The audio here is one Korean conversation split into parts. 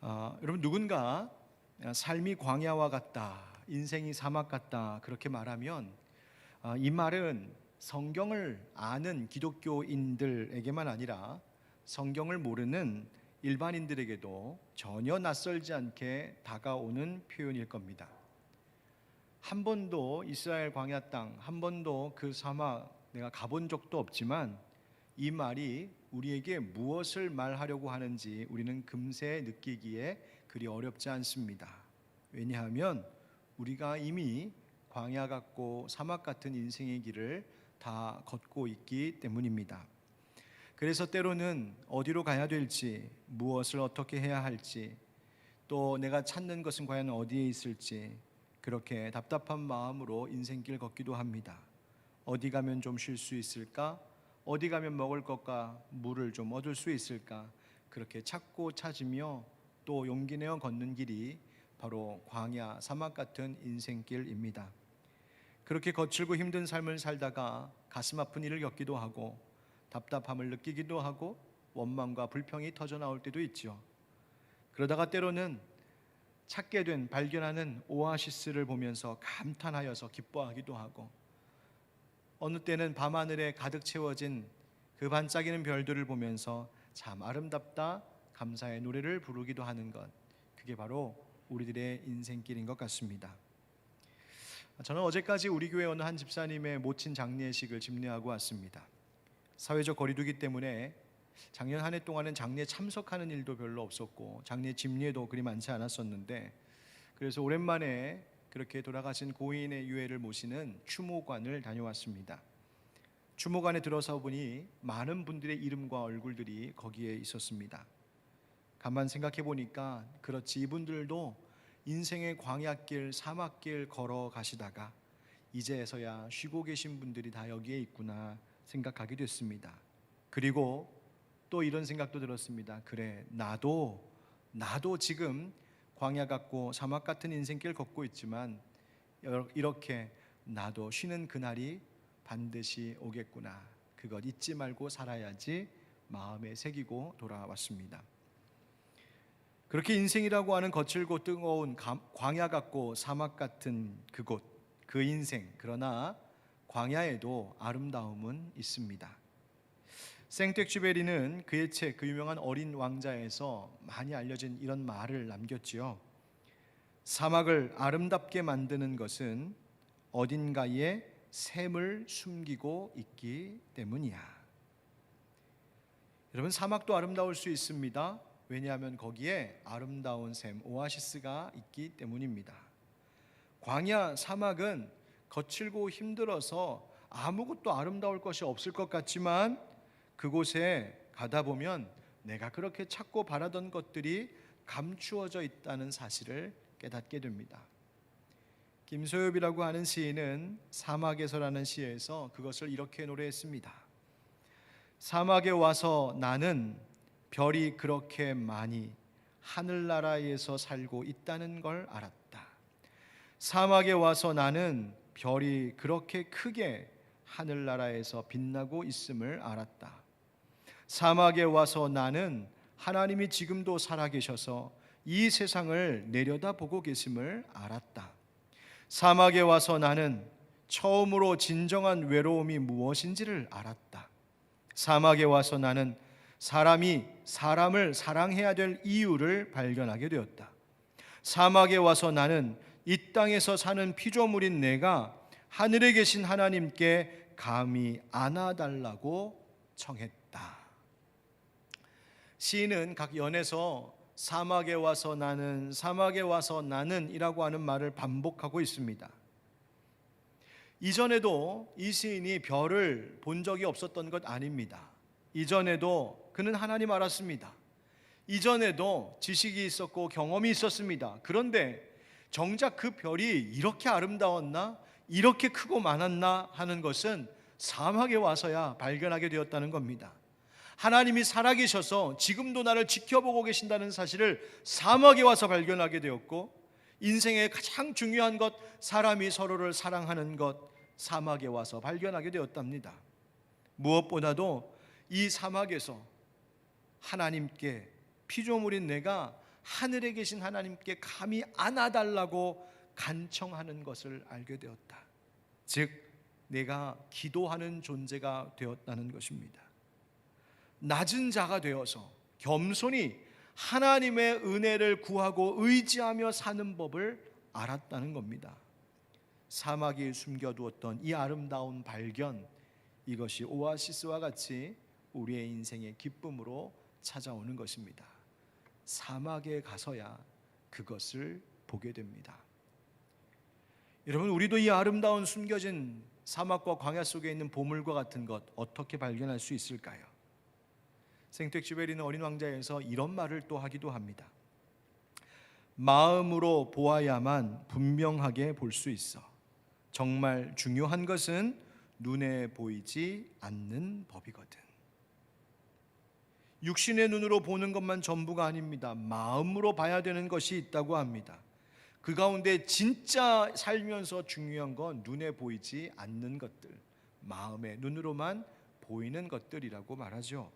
여러분, 누군가 삶이 광야와 같다, 인생이 사막 같다 그렇게 말하면 이 말은 성경을 아는 기독교인들에게만 아니라 성경을 모르는 일반인들에게도 전혀 낯설지 않게 다가오는 표현일 겁니다. 한 번도 이스라엘 광야 땅, 한 번도 그 사막 내가 가본 적도 없지만 이 말이 우리에게 무엇을 말하려고 하는지 우리는 금세 느끼기에 그리 어렵지 않습니다. 왜냐하면 우리가 이미 광야 같고 사막 같은 인생의 길을 다 걷고 있기 때문입니다. 그래서 때로는 어디로 가야 될지, 무엇을 어떻게 해야 할지, 또 내가 찾는 것은 과연 어디에 있을지 그렇게 답답한 마음으로 인생길 걷기도 합니다. 어디 가면 좀 쉴 수 있을까? 어디 가면 먹을 것과 물을 좀 얻을 수 있을까? 그렇게 찾고 찾으며 또 용기 내어 걷는 길이 바로 광야, 사막 같은 인생길입니다. 그렇게 거칠고 힘든 삶을 살다가 가슴 아픈 일을 겪기도 하고 답답함을 느끼기도 하고 원망과 불평이 터져 나올 때도 있죠. 그러다가 때로는 찾게 된, 발견하는 오아시스를 보면서 감탄하여서 기뻐하기도 하고, 어느 때는 밤하늘에 가득 채워진 그 반짝이는 별들을 보면서 참 아름답다, 감사의 노래를 부르기도 하는 것, 그게 바로 우리들의 인생길인 것 같습니다. 저는 어제까지 우리 교회 어느 한 집사님의 모친 장례식을 집례하고 왔습니다. 사회적 거리두기 때문에 작년 한 해 동안은 장례 참석하는 일도 별로 없었고 장례 집례도 그리 많지 않았었는데, 그래서 오랜만에 그렇게 돌아가신 고인의 유해를 모시는 추모관을 다녀왔습니다. 추모관에 들어서 보니 많은 분들의 이름과 얼굴들이 거기에 있었습니다. 가만 생각해 보니까 그렇지, 이분들도 인생의 광야길, 사막길 걸어가시다가 이제서야 쉬고 계신 분들이 다 여기에 있구나 생각하게 됐습니다. 그리고 또 이런 생각도 들었습니다. 그래, 나도 지금 광야 같고 사막 같은 인생길 걷고 있지만 이렇게 나도 쉬는 그날이 반드시 오겠구나, 그것 잊지 말고 살아야지 마음에 새기고 돌아왔습니다. 그렇게 인생이라고 하는 거칠고 뜨거운 광야 같고 사막 같은 그곳, 그 인생, 그러나 광야에도 아름다움은 있습니다. 생텍쥐베리는 그의 책, 그 유명한 어린 왕자에서 많이 알려진 이런 말을 남겼지요. 사막을 아름답게 만드는 것은 어딘가에 샘을 숨기고 있기 때문이야. 여러분, 사막도 아름다울 수 있습니다. 왜냐하면 거기에 아름다운 샘, 오아시스가 있기 때문입니다. 광야, 사막은 거칠고 힘들어서 아무것도 아름다울 것이 없을 것 같지만 그곳에 가다 보면 내가 그렇게 찾고 바라던 것들이 감추어져 있다는 사실을 깨닫게 됩니다. 김소엽이라고 하는 시인은 사막에서라는 시에서 그것을 이렇게 노래했습니다. 사막에 와서 나는 별이 그렇게 많이 하늘나라에서 살고 있다는 걸 알았다. 사막에 와서 나는 별이 그렇게 크게 하늘나라에서 빛나고 있음을 알았다. 사막에 와서 나는 하나님이 지금도 살아계셔서 이 세상을 내려다보고 계심을 알았다. 사막에 와서 나는 처음으로 진정한 외로움이 무엇인지를 알았다. 사막에 와서 나는 사람이 사람을 사랑해야 될 이유를 발견하게 되었다. 사막에 와서 나는 이 땅에서 사는 피조물인 내가 하늘에 계신 하나님께 감히 안아달라고 청했다. 시인은 각 연에서 사막에 와서 나는, 사막에 와서 나는 이라고 하는 말을 반복하고 있습니다. 이전에도 이 시인이 별을 본 적이 없었던 것 아닙니다. 이전에도 그는 하나님 알았습니다. 이전에도 지식이 있었고 경험이 있었습니다. 그런데 정작 그 별이 이렇게 아름다웠나, 이렇게 크고 많았나 하는 것은 사막에 와서야 발견하게 되었다는 겁니다. 하나님이 살아계셔서 지금도 나를 지켜보고 계신다는 사실을 사막에 와서 발견하게 되었고, 인생의 가장 중요한 것, 사람이 서로를 사랑하는 것, 사막에 와서 발견하게 되었답니다. 무엇보다도 이 사막에서 하나님께 피조물인 내가 하늘에 계신 하나님께 감히 안아달라고 간청하는 것을 알게 되었다. 즉 내가 기도하는 존재가 되었다는 것입니다. 낮은 자가 되어서 겸손히 하나님의 은혜를 구하고 의지하며 사는 법을 알았다는 겁니다. 사막에 숨겨두었던 이 아름다운 발견, 이것이 오아시스와 같이 우리의 인생의 기쁨으로 찾아오는 것입니다. 사막에 가서야 그것을 보게 됩니다. 여러분, 우리도 이 아름다운 숨겨진 사막과 광야 속에 있는 보물과 같은 것 어떻게 발견할 수 있을까요? 생텍쥐베리는 어린 왕자에서 이런 말을 또 하기도 합니다. 마음으로 보아야만 분명하게 볼 수 있어. 정말 중요한 것은 눈에 보이지 않는 법이거든. 육신의 눈으로 보는 것만 전부가 아닙니다. 마음으로 봐야 되는 것이 있다고 합니다. 그 가운데 진짜 살면서 중요한 건 눈에 보이지 않는 것들, 마음의 눈으로만 보이는 것들이라고 말하죠.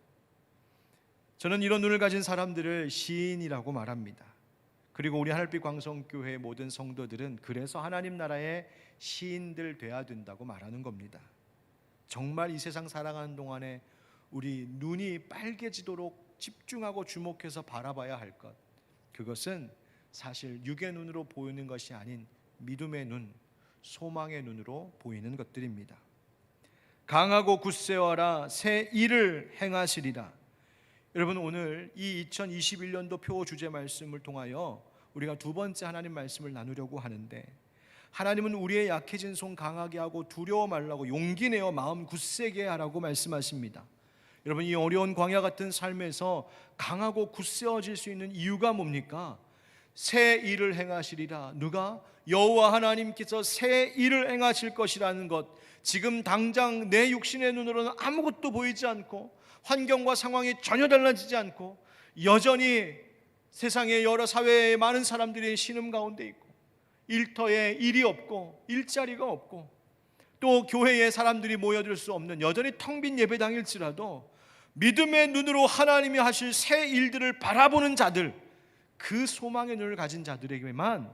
저는 이런 눈을 가진 사람들을 시인이라고 말합니다. 그리고 우리 하늘빛 광성교회 모든 성도들은 그래서 하나님 나라의 시인들 돼야 된다고 말하는 겁니다. 정말 이 세상 살아가는 동안에 우리 눈이 빨개지도록 집중하고 주목해서 바라봐야 할 것, 그것은 사실 육의 눈으로 보이는 것이 아닌 믿음의 눈, 소망의 눈으로 보이는 것들입니다. 강하고 굳세어라 새 일을 행하시리라. 여러분, 오늘 이 2021년도 표 주제 말씀을 통하여 우리가 두 번째 하나님 말씀을 나누려고 하는데, 하나님은 우리의 약해진 손 강하게 하고 두려워 말라고 용기 내어 마음 굳세게 하라고 말씀하십니다. 여러분, 이 어려운 광야 같은 삶에서 강하고 굳세어질 수 있는 이유가 뭡니까? 새 일을 행하시리라. 누가? 여호와 하나님께서 새 일을 행하실 것이라는 것. 지금 당장 내 육신의 눈으로는 아무것도 보이지 않고 환경과 상황이 전혀 달라지지 않고 여전히 세상의 여러 사회의 많은 사람들이 신음 가운데 있고 일터에 일이 없고 일자리가 없고 또 교회에 사람들이 모여들 수 없는 여전히 텅 빈 예배당일지라도 믿음의 눈으로 하나님이 하실 새 일들을 바라보는 자들, 그 소망의 눈을 가진 자들에게만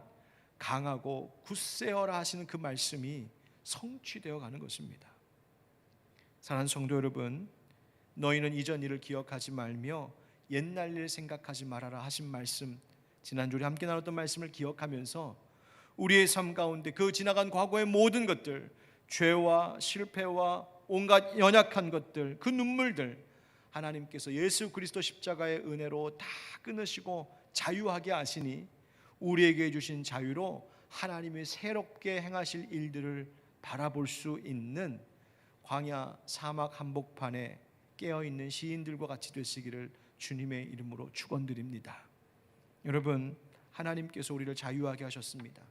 강하고 굳세어라 하시는 그 말씀이 성취되어 가는 것입니다. 사랑하는 성도 여러분, 너희는 이전 일을 기억하지 말며 옛날 일 생각하지 말아라 하신 말씀, 지난주 우리 함께 나눴던 말씀을 기억하면서 우리의 삶 가운데 그 지나간 과거의 모든 것들, 죄와 실패와 온갖 연약한 것들, 그 눈물들 하나님께서 예수 그리스도 십자가의 은혜로 다 끊으시고 자유하게 하시니 우리에게 주신 자유로 하나님이 새롭게 행하실 일들을 바라볼 수 있는 광야 사막 한복판에 깨어있는 시인들과 같이 되시기를 주님의 이름으로 축원드립니다. 여러분, 하나님께서 우리를 자유하게 하셨습니다.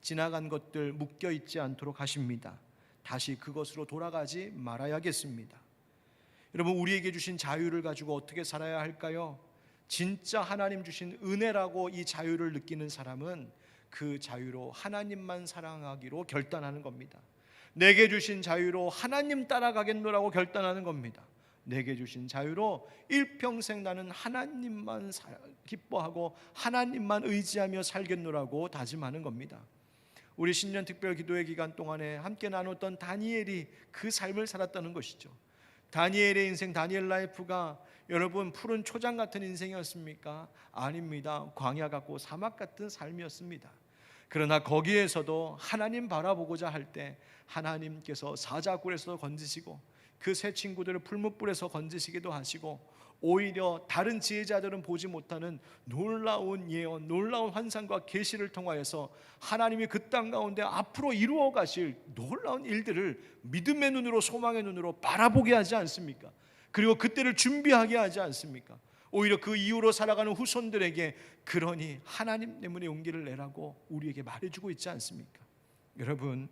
지나간 것들 묶여있지 않도록 하십니다. 다시 그것으로 돌아가지 말아야겠습니다. 여러분, 우리에게 주신 자유를 가지고 어떻게 살아야 할까요? 진짜 하나님 주신 은혜라고 이 자유를 느끼는 사람은 그 자유로 하나님만 사랑하기로 결단하는 겁니다. 내게 주신 자유로 하나님 따라가겠노라고 결단하는 겁니다. 내게 주신 자유로 일평생 나는 하나님만 기뻐하고 하나님만 의지하며 살겠노라고 다짐하는 겁니다. 우리 신년 특별 기도회 기간 동안에 함께 나눴던 다니엘이 그 삶을 살았다는 것이죠. 다니엘의 인생, 다니엘 라이프가 여러분 푸른 초장 같은 인생이었습니까? 아닙니다. 광야 같고 사막 같은 삶이었습니다. 그러나 거기에서도 하나님 바라보고자 할 때 하나님께서 사자굴에서 건지시고 그 세 친구들을 풀무불에서 건지시기도 하시고 오히려 다른 지혜자들은 보지 못하는 놀라운 예언, 놀라운 환상과 계시를 통하여서 하나님이 그 땅 가운데 앞으로 이루어 가실 놀라운 일들을 믿음의 눈으로, 소망의 눈으로 바라보게 하지 않습니까? 그리고 그때를 준비하게 하지 않습니까? 오히려 그 이후로 살아가는 후손들에게 그러니 하나님 때문에 용기를 내라고 우리에게 말해주고 있지 않습니까? 여러분,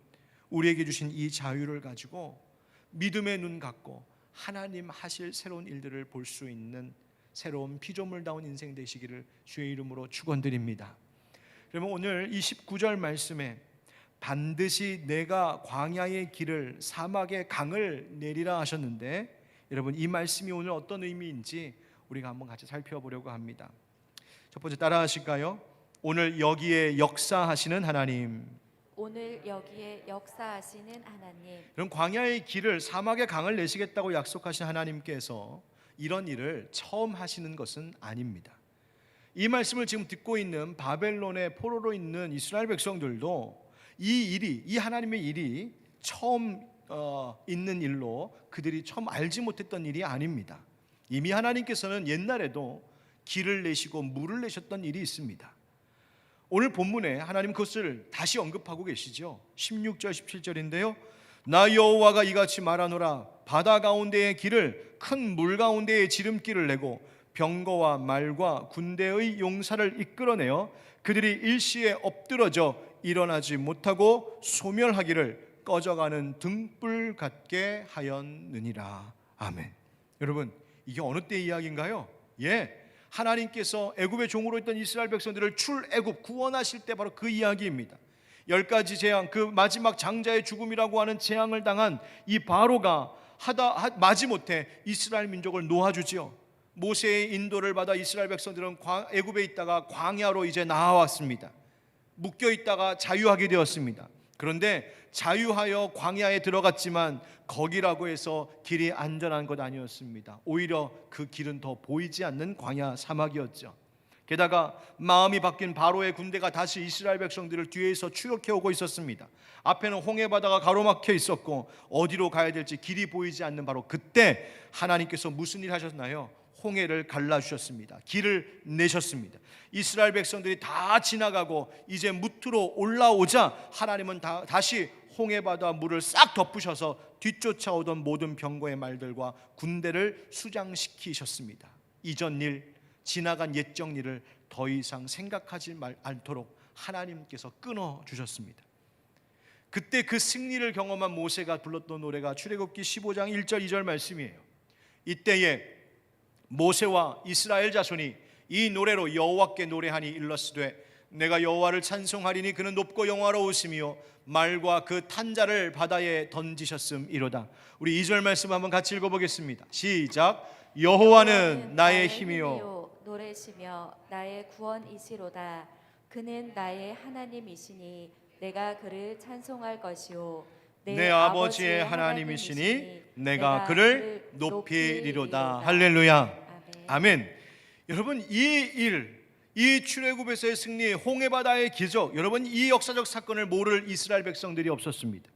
우리에게 주신 이 자유를 가지고 믿음의 눈 갖고 하나님 하실 새로운 일들을 볼 수 있는 새로운 피조물다운 인생 되시기를 주의 이름으로 축원드립니다. 그러면 오늘 이 19절 말씀에 반드시 내가 광야의 길을 사막의 강을 내리라 하셨는데, 여러분 이 말씀이 오늘 어떤 의미인지 우리가 한번 같이 살펴보려고 합니다. 첫 번째 따라 하실까요? 오늘 여기에 역사하시는 하나님. 오늘 여기에 역사하시는 하나님. 그럼 광야의 길을, 사막의 강을 내시겠다고 약속하신 하나님께서 이런 일을 처음 하시는 것은 아닙니다. 이 말씀을 지금 듣고 있는 바벨론의 포로로 있는 이스라엘 백성들도 이 하나님의 일이 처음 있는 일로 그들이 처음 알지 못했던 일이 아닙니다. 이미 하나님께서는 옛날에도 길을 내시고 물을 내셨던 일이 있습니다. 오늘 본문에 하나님 그것을 다시 언급하고 계시죠. 16절 17절인데요. 나 여호와가 이같이 말하노라. 바다 가운데의 길을 큰 물 가운데의 지름길을 내고 병거와 말과 군대의 용사를 이끌어내어 그들이 일시에 엎드러져 일어나지 못하고 소멸하기를 꺼져가는 등불 같게 하였느니라. 아멘. 여러분, 이게 어느 때 이야기인가요? 하나님께서 애굽의 종으로 있던 이스라엘 백성들을 출애굽 구원하실 때 바로 그 이야기입니다. 10가지 재앙, 그 마지막 장자의 죽음이라고 하는 재앙을 당한 이 바로가 마지못해 이스라엘 민족을 놓아주지요. 모세의 인도를 받아 이스라엘 백성들은 애굽에 있다가 광야로 이제 나아왔습니다. 묶여 있다가 자유하게 되었습니다. 그런데 자유하여 광야에 들어갔지만 거기라고 해서 길이 안전한 것 아니었습니다. 오히려 그 길은 더 보이지 않는 광야 사막이었죠. 게다가 마음이 바뀐 바로의 군대가 다시 이스라엘 백성들을 뒤에서 추격해 오고 있었습니다. 앞에는 홍해바다가 가로막혀 있었고 어디로 가야 될지 길이 보이지 않는 바로 그때 하나님께서 무슨 일 하셨나요? 홍해를 갈라주셨습니다. 길을 내셨습니다. 이스라엘 백성들이 다 지나가고 이제 무트로 올라오자 하나님은 다시 홍해바다 물을 싹 덮으셔서 뒤쫓아오던 모든 병거의 말들과 군대를 수장시키셨습니다. 이전 일, 지나간 옛적 일을 더 이상 생각하지 않도록 하나님께서 끊어주셨습니다. 그때 그 승리를 경험한 모세가 불렀던 노래가 출애굽기 15장 1절 2절 말씀이에요. 이때에 모세와 이스라엘 자손이 이 노래로 여호와께 노래하니 일러스되 내가 여호와를 찬송하리니 그는 높고 영화로우시며 말과 그 탄자를 바다에 던지셨음이로다. 우리 2절 말씀 한번 같이 읽어보겠습니다. 시작. 여호와는 나의 힘이요 노래시며 나의 구원이시로다. 그는 나의 하나님이시니 내가 그를 찬송할 것이요 내 아버지의 하나님이시니 내가 그를 높이리로다. 할렐루야. 아멘. 여러분, 이 출애굽에서의 승리, 홍해바다의 기적, 여러분 이 역사적 사건을 모를 이스라엘 백성들이 없었습니다.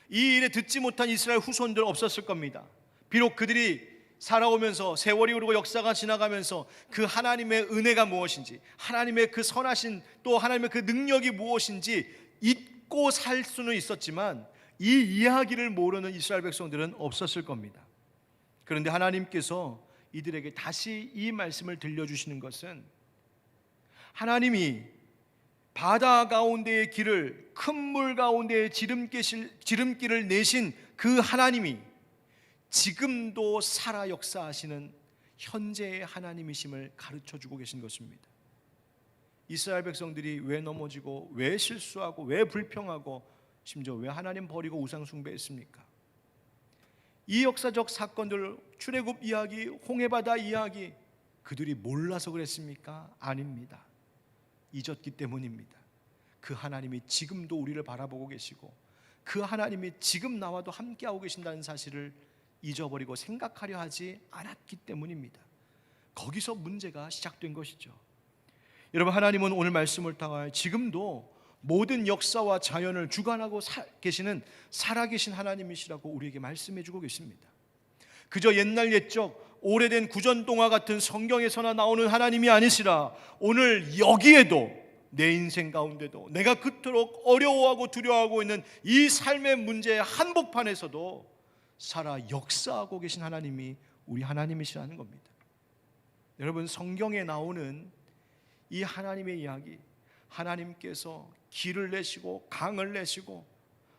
이 일에 듣지 못한 이스라엘 후손들 없었을 겁니다. 비록 그들이 살아오면서 세월이 흐르고 역사가 지나가면서 그 하나님의 은혜가 무엇인지, 하나님의 그 선하신 또 하나님의 그 능력이 무엇인지 잊고 살 수는 있었지만 이 이야기를 모르는 이스라엘 백성들은 없었을 겁니다. 그런데 하나님께서 이들에게 다시 이 말씀을 들려주시는 것은 하나님이 바다 가운데의 길을, 큰 물 가운데의 지름길을 내신 그 하나님이 지금도 살아 역사하시는 현재의 하나님이심을 가르쳐주고 계신 것입니다. 이스라엘 백성들이 왜 넘어지고 왜 실수하고 왜 불평하고 심지어 왜 하나님 버리고 우상 숭배했습니까? 이 역사적 사건들, 출애굽 이야기, 홍해바다 이야기, 그들이 몰라서 그랬습니까? 아닙니다. 잊었기 때문입니다. 그 하나님이 지금도 우리를 바라보고 계시고 그 하나님이 지금 나와도 함께하고 계신다는 사실을 잊어버리고 생각하려 하지 않았기 때문입니다. 거기서 문제가 시작된 것이죠. 여러분, 하나님은 오늘 말씀을 통하여 지금도 모든 역사와 자연을 주관하고 계시는 살아계신 하나님이시라고 우리에게 말씀해주고 계십니다. 그저 옛날 옛적 오래된 구전동화 같은 성경에서나 나오는 하나님이 아니시라 오늘 여기에도 내 인생 가운데도 내가 그토록 어려워하고 두려워하고 있는 이 삶의 문제의 한복판에서도 살아 역사하고 계신 하나님이 우리 하나님이시라는 겁니다. 여러분, 성경에 나오는 이 하나님의 이야기, 하나님께서 길을 내시고 강을 내시고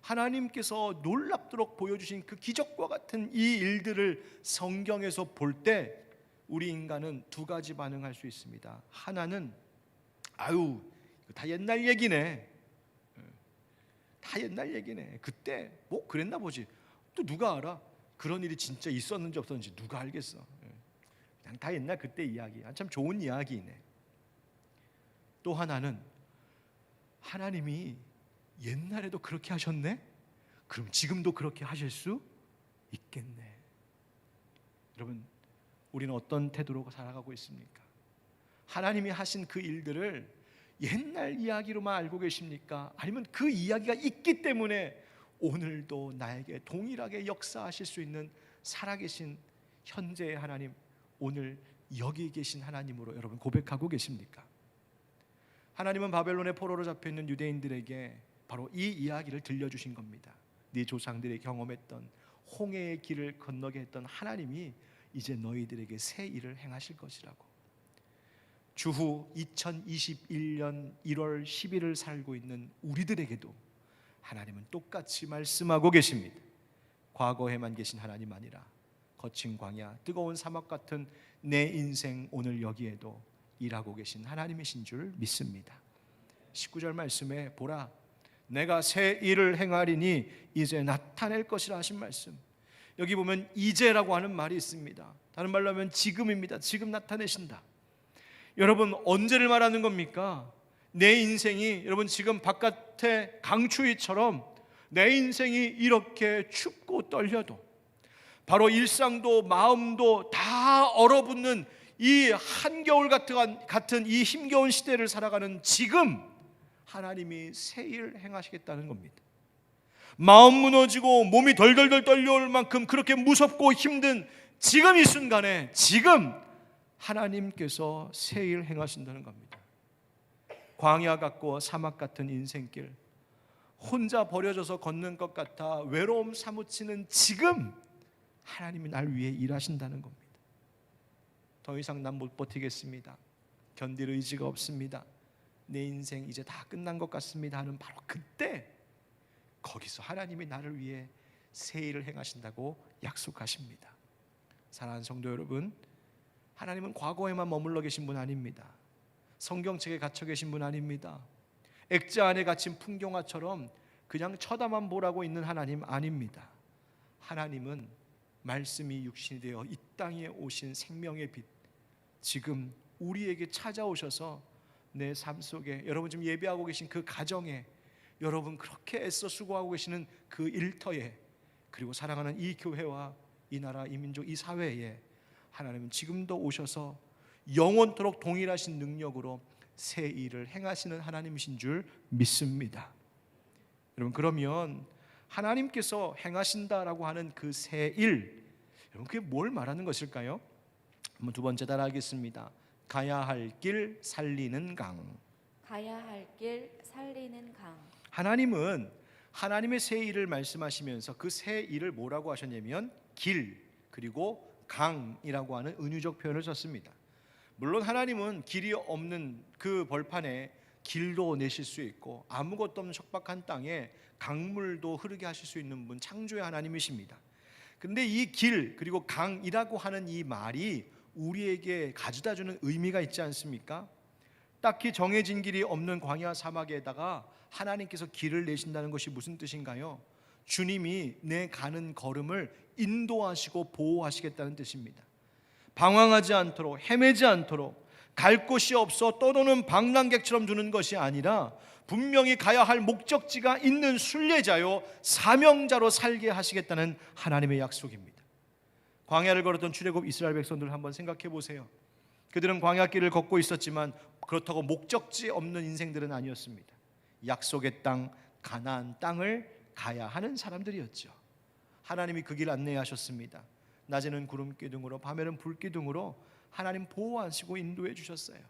하나님께서 놀랍도록 보여주신 그 기적과 같은 이 일들을 성경에서 볼 때 우리 인간은 두 가지 반응할 수 있습니다. 하나는 아유, 다 옛날 얘기네. 다 옛날 얘기네. 그때 뭐 그랬나 보지. 또 누가 알아? 그런 일이 진짜 있었는지 없었는지 누가 알겠어. 그냥 다 옛날 그때 이야기. 참 좋은 이야기네. 또 하나는 하나님이 옛날에도 그렇게 하셨네? 그럼 지금도 그렇게 하실 수 있겠네. 여러분, 우리는 어떤 태도로 살아가고 있습니까? 하나님이 하신 그 일들을 옛날 이야기로만 알고 계십니까? 아니면 그 이야기가 있기 때문에 오늘도 나에게 동일하게 역사하실 수 있는 살아계신 현재의 하나님, 오늘 여기 계신 하나님으로 여러분 고백하고 계십니까? 하나님은 바벨론의 포로로 잡혀있는 유대인들에게 바로 이 이야기를 들려주신 겁니다. 네 조상들이 경험했던 홍해의 길을 건너게 했던 하나님이 이제 너희들에게 새 일을 행하실 것이라고. 주후 2021년 1월 10일을 살고 있는 우리들에게도 하나님은 똑같이 말씀하고 계십니다. 과거에만 계신 하나님 아니라 거친 광야, 뜨거운 사막 같은 내 인생 오늘 여기에도 일하고 계신 하나님이신 줄 믿습니다. 19절 말씀에 보라, 내가 새 일을 행하리니 이제 나타낼 것이라 하신 말씀. 여기 보면 이제라고 하는 말이 있습니다. 다른 말로 하면 지금입니다. 지금 나타내신다. 여러분, 언제를 말하는 겁니까? 내 인생이 여러분 지금 바깥의 강추위처럼 내 인생이 이렇게 춥고 떨려도, 바로 일상도 마음도 다 얼어붙는 이 한겨울 같은 이 힘겨운 시대를 살아가는 지금 하나님이 새 일 행하시겠다는 겁니다. 마음 무너지고 몸이 덜덜덜 떨려올 만큼 그렇게 무섭고 힘든 지금 이 순간에 지금 하나님께서 새 일 행하신다는 겁니다. 광야 같고 사막 같은 인생길, 혼자 버려져서 걷는 것 같아 외로움 사무치는 지금 하나님이 날 위해 일하신다는 겁니다. 더 이상 난 못 버티겠습니다. 견딜 의지가 없습니다. 내 인생 이제 다 끝난 것 같습니다 하는 바로 그때 거기서 하나님이 나를 위해 새 일을 행하신다고 약속하십니다. 사랑하는 성도 여러분, 하나님은 과거에만 머물러 계신 분 아닙니다. 성경책에 갇혀 계신 분 아닙니다. 액자 안에 갇힌 풍경화처럼 그냥 쳐다만 보라고 있는 하나님 아닙니다. 하나님은 말씀이 육신이 되어 이 땅에 오신 생명의 빛, 지금 우리에게 찾아오셔서 내 삶 속에, 여러분 지금 예배하고 계신 그 가정에, 여러분 그렇게 애써 수고하고 계시는 그 일터에, 그리고 사랑하는 이 교회와 이 나라, 이 민족, 이 사회에 하나님은 지금도 오셔서 영원토록 동일하신 능력으로 새 일을 행하시는 하나님이신 줄 믿습니다. 여러분, 그러면 하나님께서 행하신다라고 하는 그 새 일, 여러분 그게 뭘 말하는 것일까요? 한번 두 번째 따라하겠습니다. 가야 할 길 살리는 강. 가야 할 길 살리는 강. 하나님은 하나님의 새 일을 말씀하시면서 그 새 일을 뭐라고 하셨냐면 길 그리고 강이라고 하는 은유적 표현을 썼습니다. 물론 하나님은 길이 없는 그 벌판에 길도 내실 수 있고 아무것도 없는 척박한 땅에 강물도 흐르게 하실 수 있는 분, 창조의 하나님이십니다. 근데 이 길 그리고 강이라고 하는 이 말이 우리에게 가져다주는 의미가 있지 않습니까? 딱히 정해진 길이 없는 광야 사막에다가 하나님께서 길을 내신다는 것이 무슨 뜻인가요? 주님이 내 가는 걸음을 인도하시고 보호하시겠다는 뜻입니다. 방황하지 않도록, 헤매지 않도록, 갈 곳이 없어 떠도는 방랑객처럼 두는 것이 아니라 분명히 가야 할 목적지가 있는 순례자요 사명자로 살게 하시겠다는 하나님의 약속입니다. 광야를 걸었던 출애굽 이스라엘 백성들 한번 생각해 보세요. 그들은 광야길을 걷고 있었지만 그렇다고 목적지 없는 인생들은 아니었습니다. 약속의 땅 가나안 땅을 가야 하는 사람들이었죠. 하나님이 그 길 안내하셨습니다. 낮에는 구름 기둥으로 밤에는 불 기둥으로 하나님 보호하시고 인도해 주셨어요.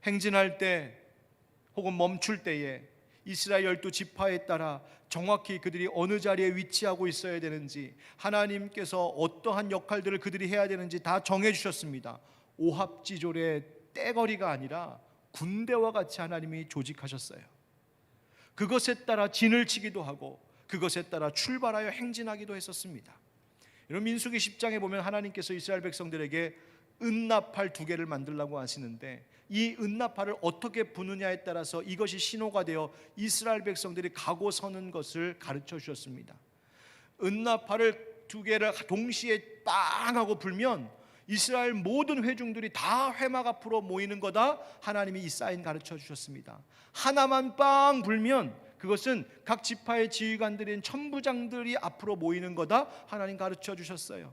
행진할 때 혹은 멈출 때에 이스라엘 12지파에 따라 정확히 그들이 어느 자리에 위치하고 있어야 되는지, 하나님께서 어떠한 역할들을 그들이 해야 되는지 다 정해 주셨습니다. 오합지졸의 떼거리가 아니라 군대와 같이 하나님이 조직하셨어요. 그것에 따라 진을 치기도 하고 그것에 따라 출발하여 행진하기도 했었습니다. 여러분, 민수기 10장에 보면 하나님께서 이스라엘 백성들에게 은나팔 2개를 만들라고 하시는데 이 은나팔을 어떻게 부느냐에 따라서 이것이 신호가 되어 이스라엘 백성들이 가고 서는 것을 가르쳐 주셨습니다. 은나팔을 2개를 동시에 빵 하고 불면 이스라엘 모든 회중들이 다 회막 앞으로 모이는 거다. 하나님이 이 사인 가르쳐 주셨습니다. 하나만 빵 불면 그것은 각 지파의 지휘관들인 천부장들이 앞으로 모이는 거다. 하나님 가르쳐 주셨어요.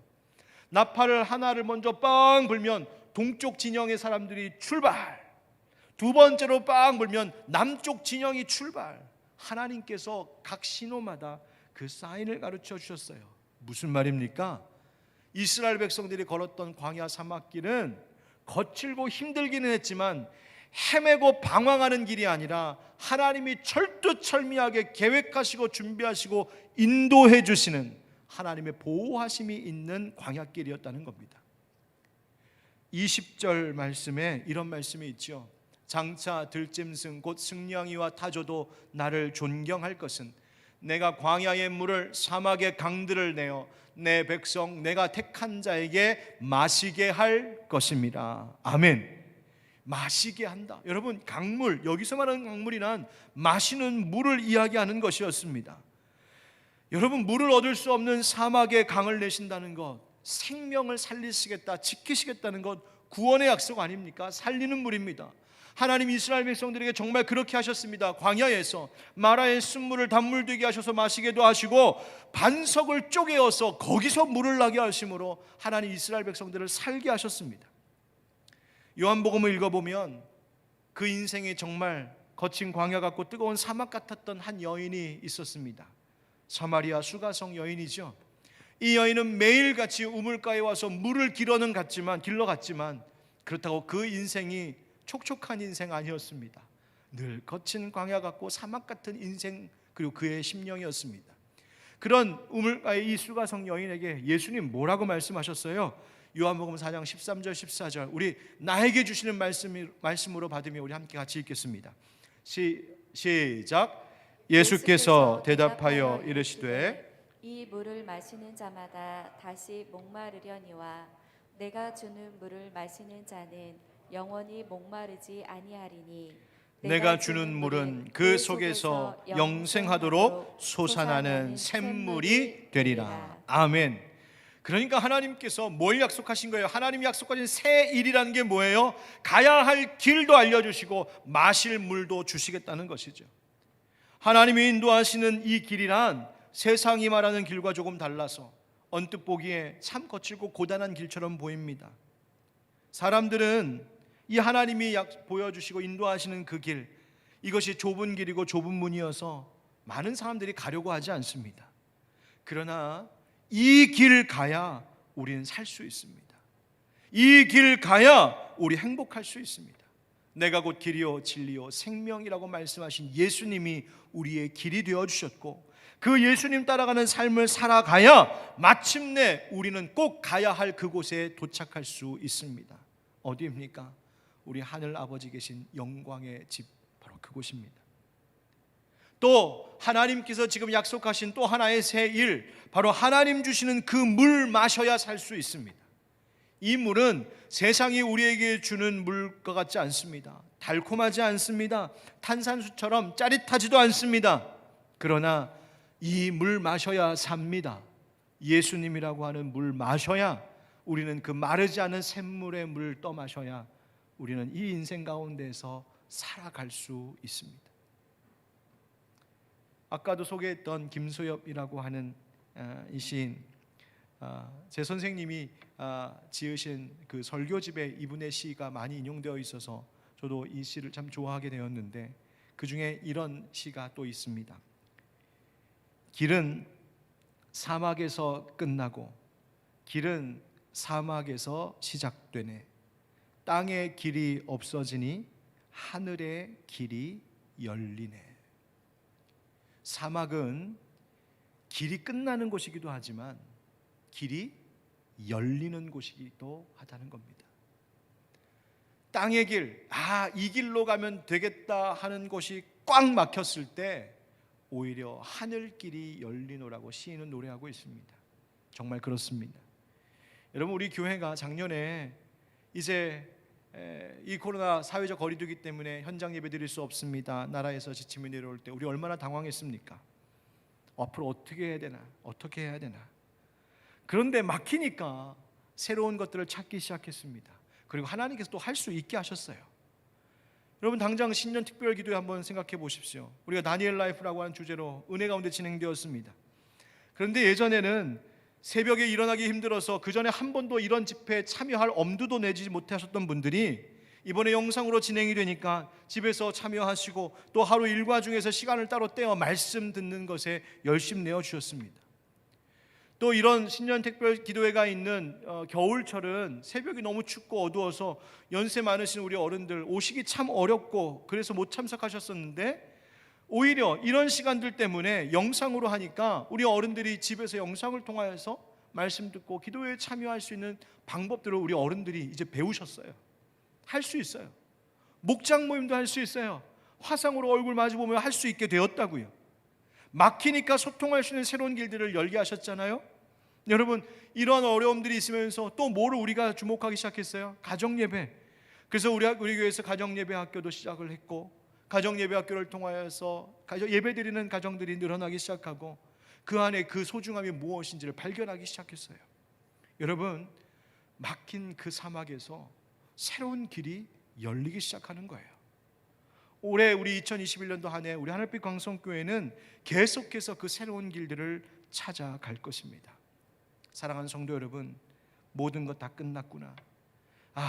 나팔을 하나를 먼저 빵 불면 동쪽 진영의 사람들이 출발. 두 번째로 빵 불면 남쪽 진영이 출발. 하나님께서 각 신호마다 그 사인을 가르쳐 주셨어요. 무슨 말입니까? 이스라엘 백성들이 걸었던 광야 사막길은 거칠고 힘들기는 했지만 헤매고 방황하는 길이 아니라 하나님이 철두철미하게 계획하시고 준비하시고 인도해 주시는 하나님의 보호하심이 있는 광야길이었다는 겁니다. 20절 말씀에 이런 말씀이 있죠. 장차 들짐승 곧 승냥이와 타조도 나를 존경할 것은 내가 광야의 물을 사막의 강들을 내어 내 백성 내가 택한 자에게 마시게 할 것입니다. 아멘. 마시게 한다. 여러분, 강물, 여기서 말하는 강물이란 마시는 물을 이야기하는 것이었습니다. 여러분, 물을 얻을 수 없는 사막의 강을 내신다는 것, 생명을 살리시겠다, 지키시겠다는 것, 구원의 약속 아닙니까? 살리는 물입니다. 하나님 이스라엘 백성들에게 정말 그렇게 하셨습니다. 광야에서 마라의 쓴물을 단물 되게 하셔서 마시게도 하시고 반석을 쪼개어서 거기서 물을 나게 하심으로 하나님 이스라엘 백성들을 살게 하셨습니다. 요한복음을 읽어보면 그 인생이 정말 거친 광야 같고 뜨거운 사막 같았던 한 여인이 있었습니다. 사마리아 수가성 여인이죠. 이 여인은 매일같이 우물가에 와서 물을 길러 갔지만 그렇다고 그 인생이 촉촉한 인생 아니었습니다. 늘 거친 광야 같고 사막 같은 인생, 그리고 그의 심령이었습니다. 그런 우물가의 이 수가성 여인에게 예수님 뭐라고 말씀하셨어요? 요한복음 4장 13절 14절 우리 나에게 주시는 말씀으로 받으며 우리 함께 같이 읽겠습니다. 시작. 예수께서 대답하여 이르시되 이 물을 마시는 자마다 다시 목마르려니와 내가 주는 물을 마시는 자는 영원히 목마르지 아니하리니 내가 주는 물은 그 속에서 영생하도록 솟아나는 샘물이 되리라. 아멘. 그러니까 하나님께서 뭘 약속하신 거예요? 하나님이 약속하신 새 일이라는 게 뭐예요? 가야 할 길도 알려주시고 마실 물도 주시겠다는 것이죠. 하나님이 인도하시는 이 길이란 세상이 말하는 길과 조금 달라서 언뜻 보기에 참 거칠고 고단한 길처럼 보입니다. 사람들은 이 하나님이 보여주시고 인도하시는 그 길, 이것이 좁은 길이고 좁은 문이어서 많은 사람들이 가려고 하지 않습니다. 그러나 이 길 가야 우리는 살 수 있습니다. 이 길 가야 우리 행복할 수 있습니다. 내가 곧 길이요 진리요 생명이라고 말씀하신 예수님이 우리의 길이 되어주셨고 그 예수님 따라가는 삶을 살아가야 마침내 우리는 꼭 가야 할 그곳에 도착할 수 있습니다. 어디입니까? 우리 하늘 아버지 계신 영광의 집, 바로 그곳입니다. 또 하나님께서 지금 약속하신 또 하나의 새 일, 바로 하나님 주시는 그 물 마셔야 살 수 있습니다. 이 물은 세상이 우리에게 주는 물과 같지 않습니다. 달콤하지 않습니다. 탄산수처럼 짜릿하지도 않습니다. 그러나 이 물 마셔야 삽니다. 예수님이라고 하는 물 마셔야 우리는 그 마르지 않은 샘물의 물 떠마셔야 우리는 이 인생 가운데서 살아갈 수 있습니다. 아까도 소개했던 김소엽이라고 하는 이 시인, 제 선생님이 지으신 그 설교집에 이분의 시가 많이 인용되어 있어서 저도 이 시를 참 좋아하게 되었는데 그 중에 이런 시가 또 있습니다. 길은 사막에서 끝나고 길은 사막에서 시작되네. 땅의 길이 없어지니 하늘의 길이 열리네. 사막은 길이 끝나는 곳이기도 하지만 길이 열리는 곳이기도 하다는 겁니다. 땅의 길, 이 길로 가면 되겠다 하는 곳이 꽉 막혔을 때 오히려 하늘길이 열리노라고 시인은 노래하고 있습니다. 정말 그렇습니다. 여러분, 우리 교회가 작년에 이제 이 코로나 사회적 거리두기 때문에 현장 예배 드릴 수 없습니다. 나라에서 지침이 내려올 때 우리 얼마나 당황했습니까? 앞으로 어떻게 해야 되나? 어떻게 해야 되나? 그런데 막히니까 새로운 것들을 찾기 시작했습니다. 그리고 하나님께서 또 할 수 있게 하셨어요. 여러분 당장 신년 특별 기도에 한번 생각해 보십시오. 우리가 다니엘 라이프라고 하는 주제로 은혜 가운데 진행되었습니다. 그런데 예전에는 새벽에 일어나기 힘들어서 그 전에 한 번도 이런 집회에 참여할 엄두도 내지 못하셨던 분들이 이번에 영상으로 진행이 되니까 집에서 참여하시고 또 하루 일과 중에서 시간을 따로 떼어 말씀 듣는 것에 열심 내어 주셨습니다. 또 이런 신년 특별 기도회가 있는 겨울철은 새벽이 너무 춥고 어두워서 연세 많으신 우리 어른들 오시기 참 어렵고 그래서 못 참석하셨었는데, 오히려 이런 시간들 때문에 영상으로 하니까 우리 어른들이 집에서 영상을 통하여서 말씀 듣고 기도회에 참여할 수 있는 방법들을 우리 어른들이 이제 배우셨어요. 할 수 있어요. 목장 모임도 할 수 있어요. 화상으로 얼굴 마주 보며 할 수 있게 되었다고요. 막히니까 소통할 수 있는 새로운 길들을 열게 하셨잖아요. 여러분 이런 어려움들이 있으면서 또 뭐를 우리가 주목하기 시작했어요? 가정예배. 그래서 우리 교회에서 가정예배 학교도 시작을 했고, 가정예배 학교를 통하여서 예배드리는 가정들이 늘어나기 시작하고 그 안에 그 소중함이 무엇인지를 발견하기 시작했어요. 여러분 막힌 그 사막에서 새로운 길이 열리기 시작하는 거예요. 올해 우리 2021년도 한 해 우리 하늘빛 광성교회는 계속해서 그 새로운 길들을 찾아갈 것입니다. 사랑하는 성도 여러분, 모든 것 다 끝났구나,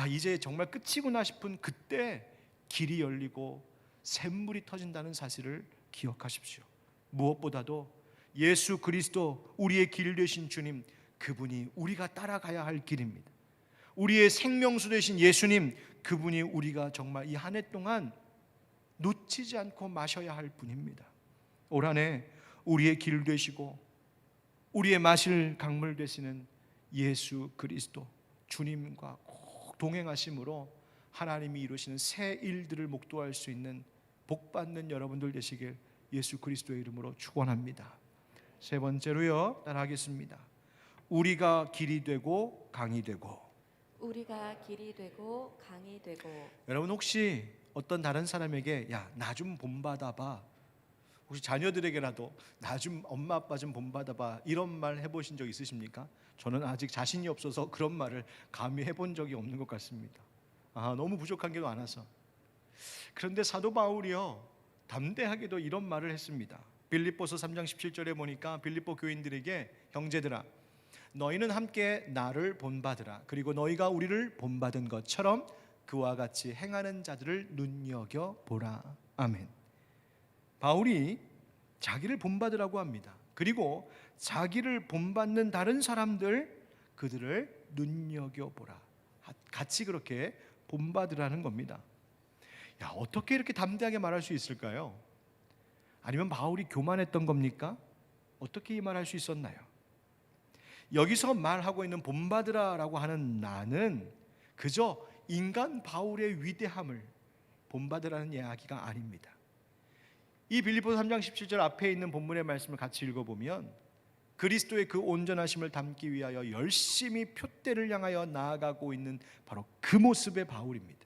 이제 정말 끝이구나 싶은 그때 길이 열리고 샘물이 터진다는 사실을 기억하십시오. 무엇보다도 예수 그리스도 우리의 길 되신 주님, 그분이 우리가 따라가야 할 길입니다. 우리의 생명수 되신 예수님, 그분이 우리가 정말 이 한 해 동안 놓치지 않고 마셔야 할 분입니다. 올 한 해 우리의 길 되시고 우리의 마실 강물 되시는 예수 그리스도 주님과 꼭 동행하심으로 하나님이 이루시는 새 일들을 목도할 수 있는 복받는 여러분들 되시길 예수 그리스도의 이름으로 축원합니다. 세 번째로요, 따라하겠습니다. 우리가 길이 되고 강이 되고. 우리가 길이 되고 강이 되고. 여러분 혹시 어떤 다른 사람에게 나 좀 본받아봐, 혹시 자녀들에게라도 나 좀 엄마 아빠 좀 본받아봐, 이런 말 해보신 적 있으십니까? 저는 아직 자신이 없어서 그런 말을 감히 해본 적이 없는 것 같습니다. 너무 부족한 게 많아서. 그런데 사도 바울이요 담대하게도 이런 말을 했습니다. 빌립보서 3장 17절에 보니까 빌립보 교인들에게, 형제들아 너희는 함께 나를 본받으라. 그리고 너희가 우리를 본받은 것처럼 그와 같이 행하는 자들을 눈여겨보라. 아멘. 바울이 자기를 본받으라고 합니다. 그리고 자기를 본받는 다른 사람들, 그들을 눈여겨보라. 같이 그렇게 본받으라는 겁니다. 어떻게 이렇게 담대하게 말할 수 있을까요? 아니면 바울이 교만했던 겁니까? 어떻게 이 말할 수 있었나요? 여기서 말하고 있는 본받으라라고 하는 나는 그저 인간 바울의 위대함을 본받으라는 이야기가 아닙니다. 이 빌립보서 3장 17절 앞에 있는 본문의 말씀을 같이 읽어보면 그리스도의 그 온전하심을 담기 위하여 열심히 표대를 향하여 나아가고 있는 바로 그 모습의 바울입니다.